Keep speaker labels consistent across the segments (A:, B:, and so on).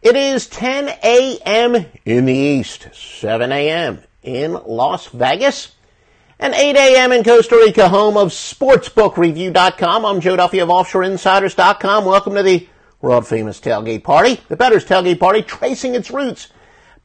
A: It is 10 a.m. in the East, 7 a.m. in Las Vegas, and 8 a.m. in Costa Rica, home of SportsbookReview.com. I'm Joe Duffy of OffshoreInsiders.com. Welcome to the world-famous tailgate party, the Bettor's Tailgate Party, tracing its roots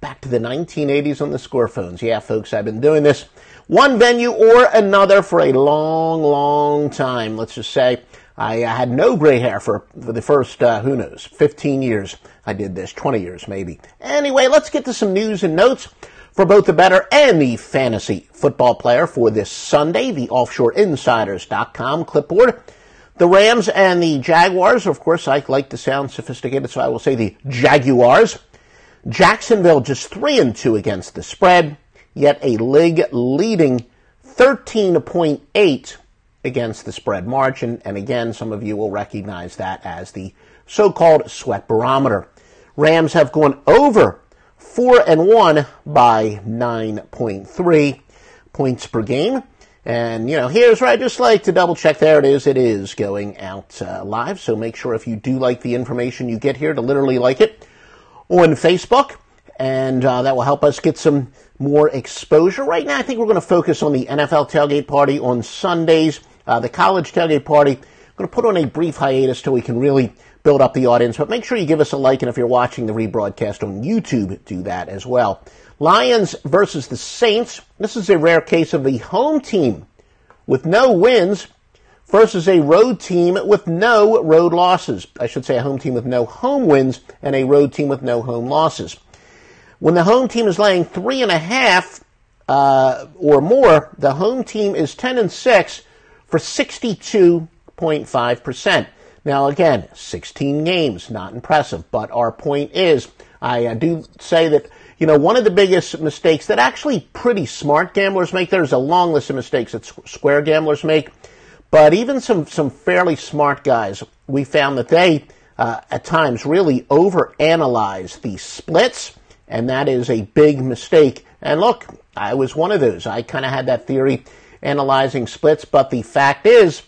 A: back to the 1980s on the score phones. Yeah, folks, I've been doing this one venue or another for a long, long time. Let's just say I had no gray hair for the first, 15 years I did this, 20 years maybe. Anyway, let's get to some news and notes for both the bettor and the fantasy football player for this Sunday, the OffshoreInsiders.com clipboard. The Rams and the Jaguars, of course, I like to sound sophisticated, so I will say the Jaguars. Jacksonville just 3-2 against the spread, yet a league-leading 13.8 against the spread margin. And again, some of you will recognize that as the so-called sweat barometer. Rams have gone over 4-1 by 9.3 points per game. And, here's where I just like to double check. There it is. It is going out live. So make sure if you do like the information you get here to literally like it on Facebook. And that will help us get some more exposure. Right now, I think we're going to focus on the NFL tailgate party on Sundays. The college tailgate party, I'm going to put on a brief hiatus till we can really build up the audience. But make sure you give us a like, and if you're watching the rebroadcast on YouTube, do that as well. Lions versus the Saints. This is a rare case of the home team with no wins versus a road team with no road losses. I should say a home team with no home wins and a road team with no home losses. When the home team is laying 3.5 or more, the home team is 10-6 for 62.5%. Now, again, 16 games, not impressive, but our point is, I do say that, one of the biggest mistakes that actually pretty smart gamblers make, there's a long list of mistakes that square gamblers make, but even some fairly smart guys, we found that they, at times, really overanalyze the splits, and that is a big mistake. And look, I was one of those. I kind of had that theory, analyzing splits, but the fact is,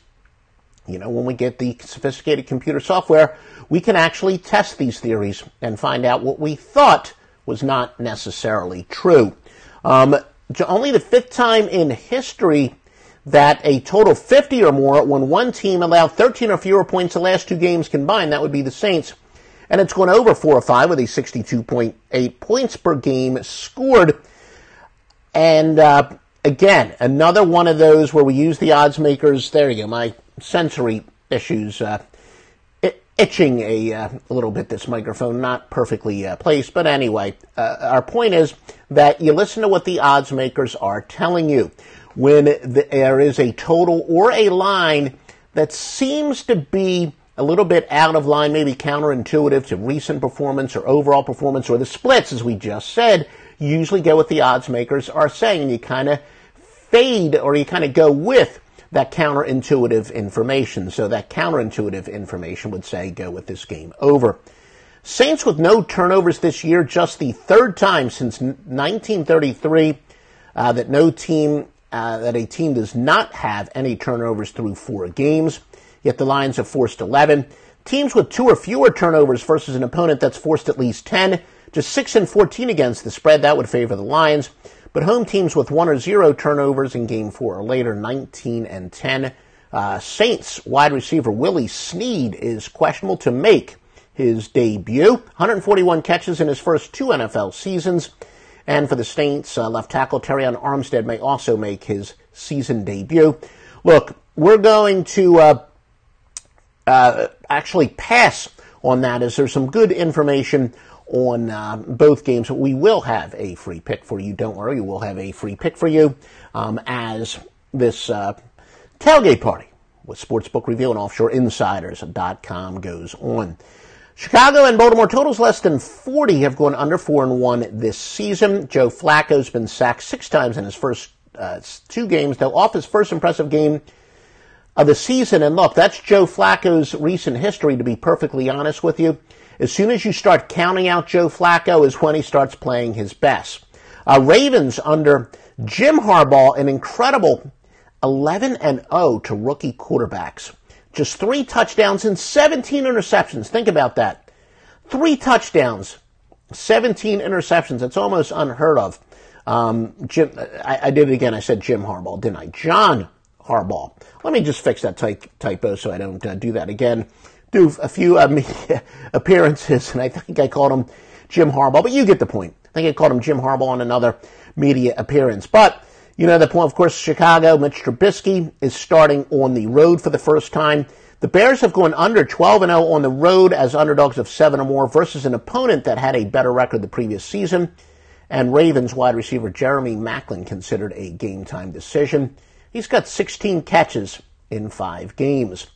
A: when we get the sophisticated computer software, we can actually test these theories and find out what we thought was not necessarily true. Only the fifth time in history that a total 50 or more, when one team allowed 13 or fewer points the last two games combined, that would be the Saints. And it's gone over 4 or 5 with a 62.8 points per game scored. And again, another one of those where we use the odds makers. There you go, my sensory issues itching a little bit, this microphone, not perfectly placed. But anyway, our point is that you listen to what the odds makers are telling you. When there is a total or a line that seems to be a little bit out of line, maybe counterintuitive to recent performance or overall performance or the splits, as we just said, you usually go what the odds makers are saying, and you kind of fade or you kind of go with that counterintuitive information. So that counterintuitive information would say go with this game over. Saints with no turnovers this year, just the third time since 1933 that a team does not have any turnovers through 4 games. Yet the Lions have forced 11. Teams with 2 or fewer turnovers versus an opponent that's forced at least 10, just 6-14 against the spread. That would favor the Lions. But home teams with 1 or 0 turnovers in game 4 or later, 19-10. Saints wide receiver Willie Snead is questionable to make his debut. 141 catches in his first 2 NFL seasons. And for the Saints, left tackle Terrion Armstead may also make his season debut. Look, we're going to actually pass on that, as there's some good information on both games. But we will have a free pick for you. Don't worry, we will have a free pick for you as this tailgate party with Sportsbook Review and OffshoreInsiders.com goes on. Chicago and Baltimore totals less than 40 have gone under 4-1 this season. Joe Flacco's been sacked 6 times in his first 2 games, though off his first impressive game of the season. And look, that's Joe Flacco's recent history, to be perfectly honest with you. As soon as you start counting out Joe Flacco is when he starts playing his best. Ravens under Jim Harbaugh, an incredible 11-0 to rookie quarterbacks. Just 3 touchdowns and 17 interceptions. Think about that. 3 touchdowns 17 interceptions. That's almost unheard of. I did it again. I said Jim Harbaugh, didn't I? John Harbaugh. Let me just fix that typo so I don't do that again. Do a few media appearances, and I think I called him Jim Harbaugh, but you get the point. I think I called him Jim Harbaugh on another media appearance. But, you know, the point, of course, Chicago, Mitch Trubisky is starting on the road for the first time. The Bears have gone under 12-0 on the road as underdogs of 7 or more versus an opponent that had a better record the previous season. And Ravens wide receiver Jeremy Maclin considered a game-time decision. He's got 16 catches in 5 games.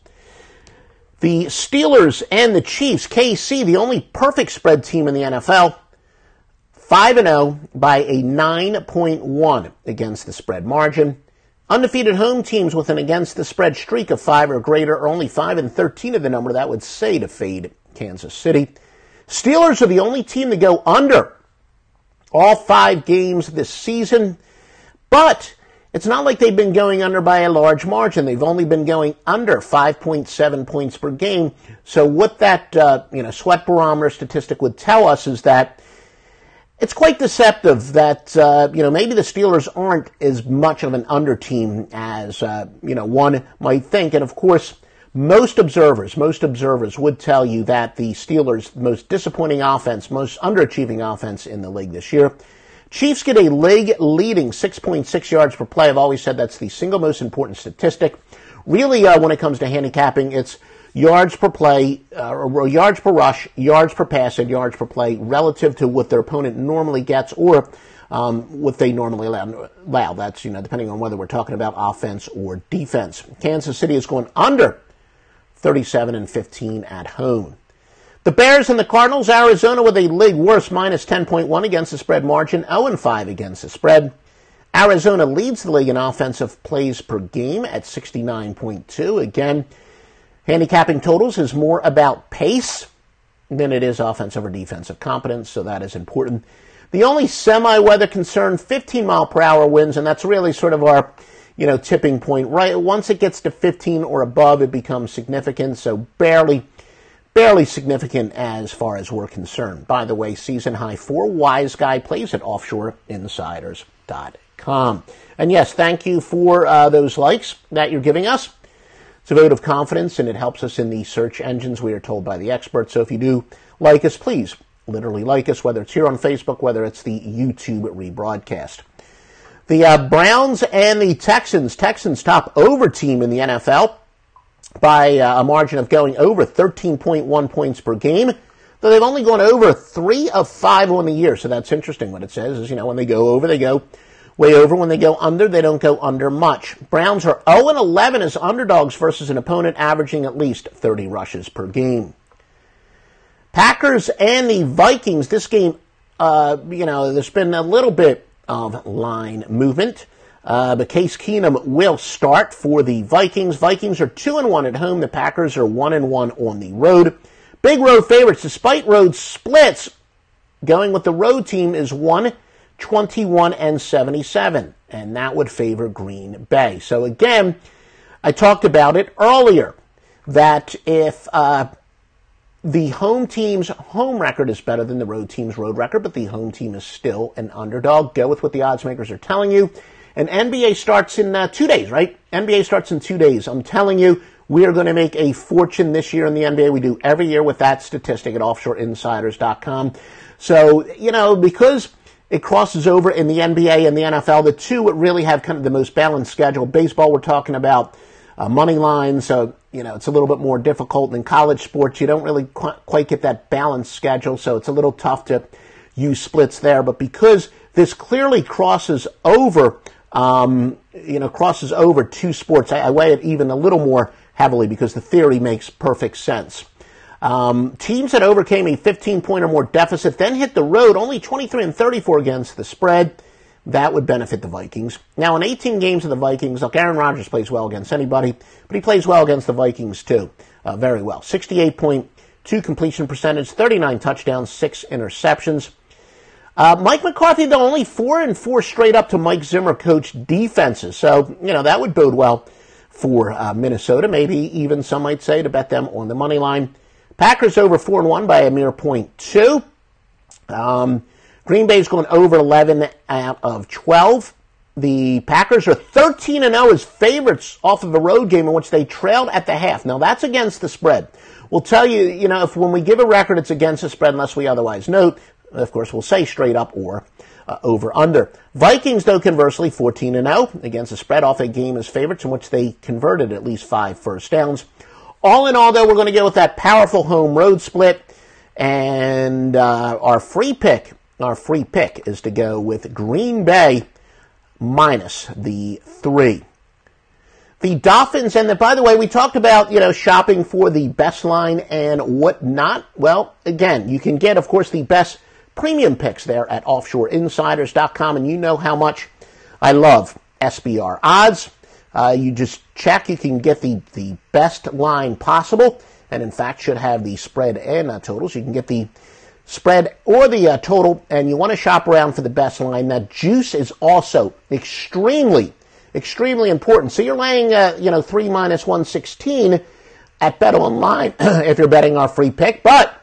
A: The Steelers and the Chiefs, KC, the only perfect spread team in the NFL, 5-0 by a 9.1 against the spread margin. Undefeated home teams with an against the spread streak of 5 or greater are only 5-13 of the number. That would say to fade Kansas City. Steelers are the only team to go under all 5 games this season, but it's not like they've been going under by a large margin. They've only been going under 5.7 points per game. So what that sweat barometer statistic would tell us is that it's quite deceptive that maybe the Steelers aren't as much of an under team as one might think. And of course, most observers would tell you that the Steelers' most disappointing offense, most underachieving offense in the league this year. Chiefs get a league-leading 6.6 yards per play. I've always said that's the single most important statistic. Really, when it comes to handicapping, it's yards per play, or yards per rush, yards per pass, and yards per play relative to what their opponent normally gets or what they normally allow. That's, depending on whether we're talking about offense or defense. Kansas City is going under 37-15 at home. The Bears and the Cardinals, Arizona with a league worst minus 10.1 against the spread margin, 0-5 against the spread. Arizona leads the league in offensive plays per game at 69.2. Again, handicapping totals is more about pace than it is offensive or defensive competence, so that is important. The only semi-weather concern, 15-mile-per-hour winds, and that's really sort of our tipping point. Right, once it gets to 15 or above, it becomes significant, so barely significant as far as we're concerned. By the way, season high for Wise Guy plays at offshoreinsiders.com. And yes, thank you for those likes that you're giving us. It's a vote of confidence, and it helps us in the search engines, we are told by the experts. So if you do like us, please literally like us, whether it's here on Facebook, whether it's the YouTube rebroadcast. The Browns and the Texans top over team in the NFL by a margin of going over 13.1 points per game, though they've only gone over 3 of 5 on the year. So that's interesting. What it says is, when they go over, they go way over. When they go under, they don't go under much. Browns are 0-11 as underdogs versus an opponent averaging at least 30 rushes per game. Packers and the Vikings, this game, there's been a little bit of line movement. But Case Keenum will start for the Vikings. Vikings are 2-1 at home. The Packers are 1-1 on the road. Big road favorites, despite road splits. Going with the road team is 1-21-77, and that would favor Green Bay. So again, I talked about it earlier, that if the home team's home record is better than the road team's road record, but the home team is still an underdog, go with what the odds makers are telling you. And NBA starts in 2 days, right? NBA starts in 2 days. I'm telling you, we are going to make a fortune this year in the NBA. We do every year with that statistic at offshoreinsiders.com. So, because it crosses over in the NBA and the NFL, the two really have kind of the most balanced schedule. Baseball, we're talking about money lines, so, it's a little bit more difficult. In college sports, you don't really quite get that balanced schedule, so it's a little tough to use splits there. But because this clearly crosses over two sports, I weigh it even a little more heavily because the theory makes perfect sense. Teams that overcame a 15-point or more deficit then hit the road, only 23-34 against the spread. That would benefit the Vikings. Now, in 18 games of the Vikings, look, Aaron Rodgers plays well against anybody, but he plays well against the Vikings too, very well. 68.2 completion percentage, 39 touchdowns, 6 interceptions. Mike McCarthy, though, only 4-4 straight up to Mike Zimmer coached defenses. So, that would bode well for Minnesota. Maybe even some might say to bet them on the money line. Packers over 4-1 by a mere 0.2. Green Bay's going over 11 out of 12. The Packers are 13-0 as favorites off of a road game in which they trailed at the half. Now, that's against the spread. We'll tell you, if when we give a record, it's against the spread unless we otherwise note. Of course, we'll say straight up or over-under. Vikings, though, conversely, 14-0 against the spread off a game as favorites in which they converted at least 5 first downs. All in all, though, we're going to go with that powerful home road split. And our free pick is to go with Green Bay minus the 3. The Dolphins, and by the way, we talked about, shopping for the best line and whatnot. Well, again, you can get, of course, the best premium picks there at offshoreinsiders.com, and you know how much I love SBR odds. You just check, you can get the best line possible, and in fact should have the spread and totals. You can get the spread or the total, and you want to shop around for the best line. That juice is also extremely important. So you're laying, 3 minus 116 at BetOnline if you're betting our free pick. But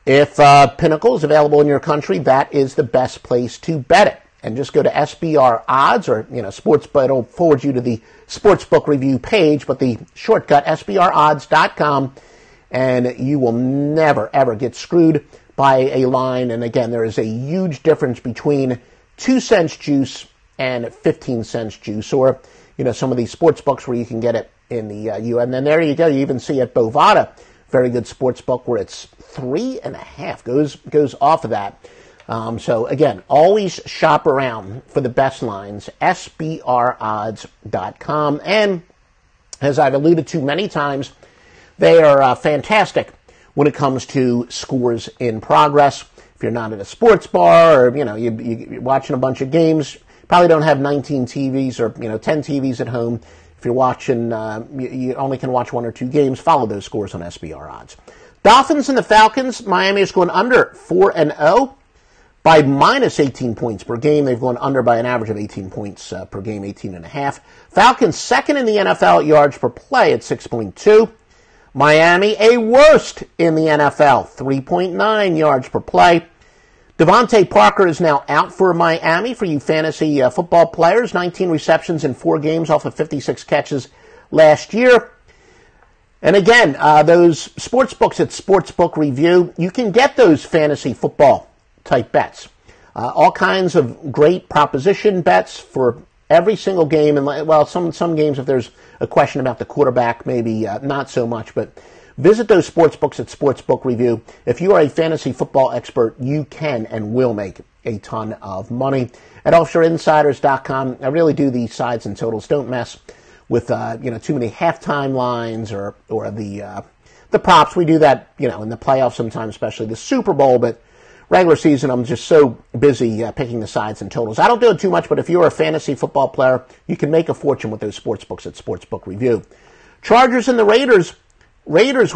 A: if Pinnacle is available in your country, that is the best place to bet it. And just go to SBR odds or, Sportsbook. It'll forward you to the Sportsbook Review page, but the shortcut, SBRodds.com, and you will never, ever get screwed by a line. And again, there is a huge difference between 2 cents juice and 15 cents juice, or, some of these sports books where you can get it in the and then there you go. You even see at Bovada, very good sports book where it's 3.5 goes off of that. So again, always shop around for the best lines, SBRodds.com. And as I've alluded to many times, they are fantastic when it comes to scores in progress. If you're not at a sports bar or, you're watching a bunch of games, probably don't have 19 TVs or, 10 TVs at home. If you're watching, you only can watch 1 or 2 games, follow those scores on SBR odds. Dolphins and the Falcons, Miami is going under 4-0 by minus 18 points per game. They've gone under by an average of 18 points per game, 18.5. Falcons second in the NFL at yards per play at 6.2. Miami, a worst in the NFL, 3.9 yards per play. Devontae Parker is now out for Miami for you fantasy football players. 19 receptions in 4 games off of 56 catches last year. And again, those sports books at Sportsbook Review, you can get those fantasy football type bets. All kinds of great proposition bets for every single game. And well, some games, if there's a question about the quarterback, maybe not so much, but visit those sports books at Sportsbook Review. If you are a fantasy football expert, you can and will make a ton of money. At offshoreinsiders.com, I really do the sides and totals. Don't mess with too many halftime lines or the props. We do that in the playoffs sometimes, especially the Super Bowl, but regular season I'm just so busy picking the sides and totals. I don't do it too much, but if you're a fantasy football player, you can make a fortune with those sports books at Sportsbook Review. Chargers and the Raiders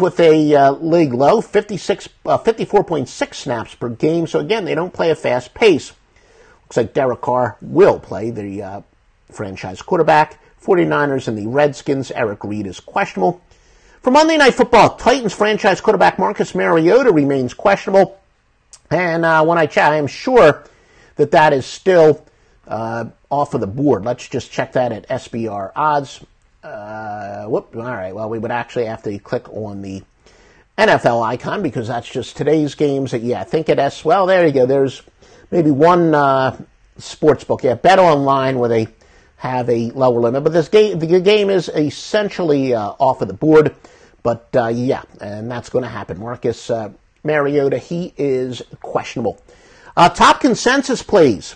A: with a league low, 54.6 snaps per game. So again, they don't play a fast pace. Looks like Derek Carr will play the franchise quarterback. 49ers and the Redskins, Eric Reed is questionable. For Monday Night Football, Titans franchise quarterback Marcus Mariota remains questionable. And when I check, I am sure that is still off of the board. Let's just check that at SBR odds. All right. Well, we would actually have to click on the NFL icon because that's just today's games. I think it has. Well, there you go. There's maybe one sports book. BetOnline where they have a lower limit, but the game is essentially off of the board. But and that's going to happen. Marcus Mariota, he is questionable. Top consensus plays: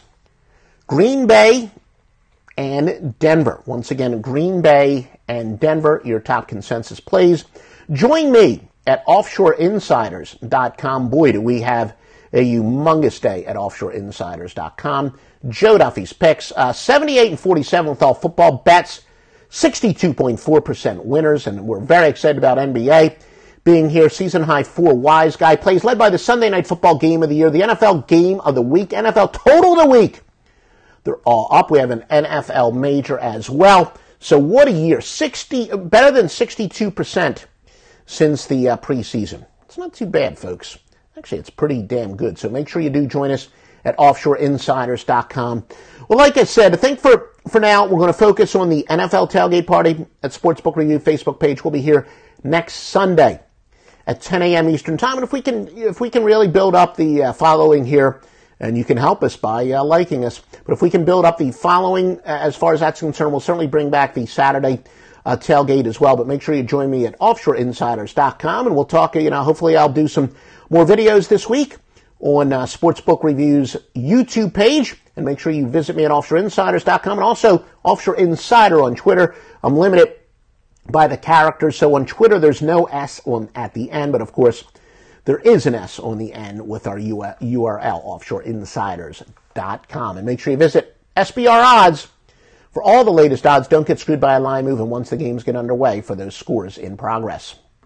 A: Green Bay and Denver. Once again, Green Bay and Denver, your top consensus plays. Join me at offshoreinsiders.com. Boy, do we have a humongous day at offshoreinsiders.com. Joe Duffy's picks, 78-47 with all football bets, 62.4% winners, and we're very excited about NBA being here. Season high 4 Wise Guy plays led by the Sunday Night Football Game of the Year, the NFL Game of the Week, NFL Total of the Week. They're all up. We have an NFL Major as well. So what a year. Better than 62% since the preseason. It's not too bad, folks. Actually, it's pretty damn good. So make sure you do join us at offshoreinsiders.com. Well, like I said, I think for now, we're going to focus on the NFL tailgate party at Sportsbook Review Facebook page. We'll be here next Sunday at 10 a.m. Eastern Time. And if we can really build up the following here, and you can help us by liking us, but if we can build up the following as far as that's concerned, we'll certainly bring back the Saturday tailgate as well. But make sure you join me at offshoreinsiders.com, and we'll talk, hopefully I'll do some more videos this week on Sportsbook Review's YouTube page. And make sure you visit me at offshoreinsiders.com, and also Offshore Insider on Twitter. I'm limited by the characters, so on Twitter there's no S at the end, but of course there is an S on the end with our URL, offshoreinsiders.com. And make sure you visit SBR Odds for all the latest odds. Don't get screwed by a line move, and once the games get underway, for those scores in progress.